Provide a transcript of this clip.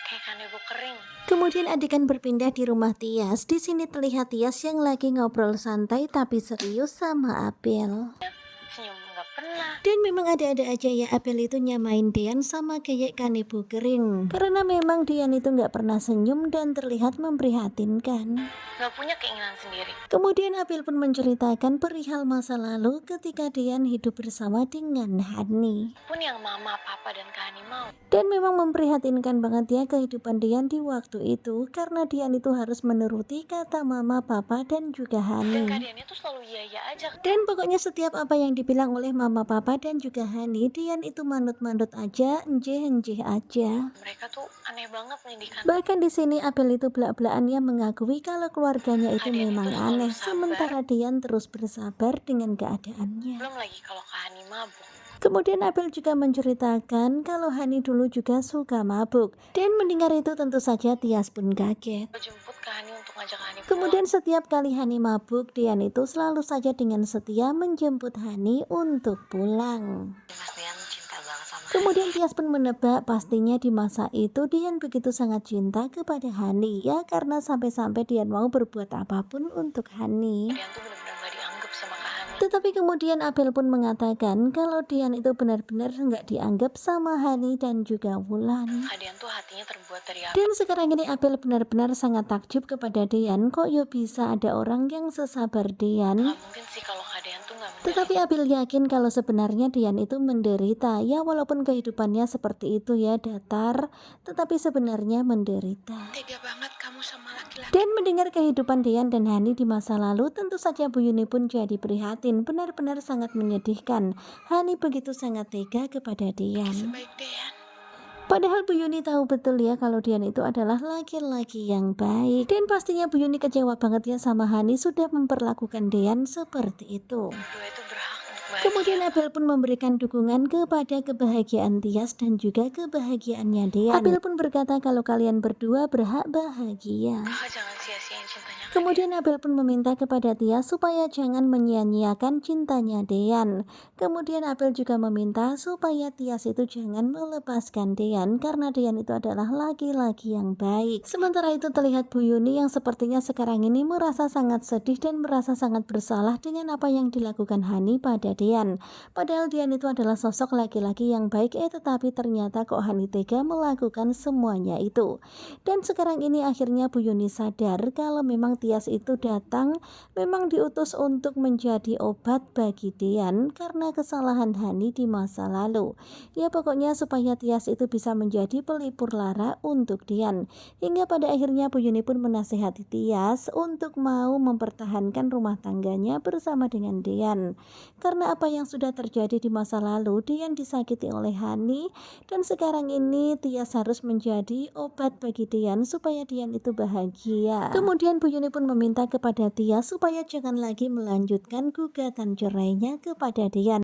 kayak kanebo kering. Kemudian adegan berpindah di rumah Tias. Di sini terlihat Tias yang lagi ngobrol santai tapi serius sama Abel. Senyum nggak pernah. Dan memang ada-ada aja ya Abel itu nyamain Dian sama kayak kanebo kering. Karena memang Dian itu nggak pernah senyum dan terlihat memprihatinkan. Nggak punya keinginan sendiri. Kemudian Abel pun menceritakan perihal masa lalu ketika Dian hidup bersama dengan Hani. Pun yang mama, papa, dan Kak Hani mau. Dan memang memprihatinkan banget ya kehidupan Dian di waktu itu karena Dian itu harus menuruti kata mama, papa, dan juga Dan Hani. keadaannya tuh selalu iya-iya aja. Dan pokoknya setiap apa yang dibilang oleh mama, papa, dan juga Hani, Dian itu manut-manut aja, enjeh-enjeh aja. Mereka tuh aneh banget nih di kantor. Bahkan di sini Abel itu belak-belakannya mengakui kalau keluarganya itu Dian memang itu selalu aneh, sabar. sementara Dian terus bersabar dengan keadaannya. Belum lagi kalau Kak Hani mabuk. Kemudian Abel juga menceritakan kalau Hani dulu juga suka mabuk. Dan mendengar itu tentu saja Tias pun kaget. Gue jemput Kak Hani untuk ngajak Hani pulang. Kemudian setiap kali Hani mabuk, Dian itu selalu saja dengan setia menjemput Hani untuk pulang. Mas Dian cinta banget sama Kemudian Tias pun menebak pastinya di masa itu Dian begitu sangat cinta kepada Hani ya karena sampai-sampai Dian mau berbuat apapun untuk Hani. Dian tuh bener-bener gak dianggap sama Kak Hani. Tetapi kemudian Abel pun mengatakan kalau Dian itu benar-benar nggak dianggap sama Hani dan juga Wulan. Kak Dian tuh hatinya terbuat dari apa? Dan sekarang ini Abel benar-benar sangat takjub kepada Dian, kok yo bisa ada orang yang sesabar Dian. Gak mungkin sih kalau Kak Dian tuh gak menderita. Tetapi Abel yakin kalau sebenarnya Dian itu menderita, ya walaupun kehidupannya seperti itu ya datar, tetapi sebenarnya menderita. Tega banget kamu sama laki-laki. Dan mendengar kehidupan Dian dan Hani di masa lalu, tentu saja Bu Yuni pun jadi prihatin, benar-benar sangat menyedihkan. Hani begitu sangat tega kepada Dian. Sebaik Dian. Padahal Bu Yuni tahu betul ya kalau Dian itu adalah laki-laki yang baik. Dan pastinya Bu Yuni kecewa banget ya sama Hani sudah memperlakukan Dian seperti itu. Berdua itu berhak untuk bahagia. Kemudian Abel pun memberikan dukungan kepada kebahagiaan Tias dan juga kebahagiaannya Dian. Abel pun berkata kalau kalian berdua berhak bahagia. Kakak jangan sia-siain cintanya Kak Kemudian Abel pun meminta kepada Tias supaya jangan menyia-nyiakan cintanya Dian. Kemudian Abel juga meminta supaya Tias itu jangan melepaskan Dian karena Dian itu adalah laki-laki yang baik. Sementara itu terlihat Bu Yuni yang sepertinya sekarang ini merasa sangat sedih dan merasa sangat bersalah dengan apa yang dilakukan Hani pada Dian. Padahal Dian itu adalah sosok laki-laki yang baik tetapi ternyata kok Hani tega melakukan semuanya itu. Dan sekarang ini akhirnya Bu Yuni sadar kalau memang Tias itu datang memang diutus untuk menjadi obat bagi Dian karena kesalahan Hani di masa lalu. Ya pokoknya supaya Tias itu bisa menjadi pelipur lara untuk Dian. Hingga pada akhirnya Bu Yuni pun menasihati Tias untuk mau mempertahankan rumah tangganya bersama dengan Dian. Karena apa yang sudah terjadi di masa lalu, Dian disakiti oleh Hani dan sekarang ini Tias harus menjadi obat bagi Dian supaya Dian itu bahagia. Kemudian Bu Yuni pun meminta kepada Tias supaya jangan lagi melanjutkan gugatan cerainya kepada Dian.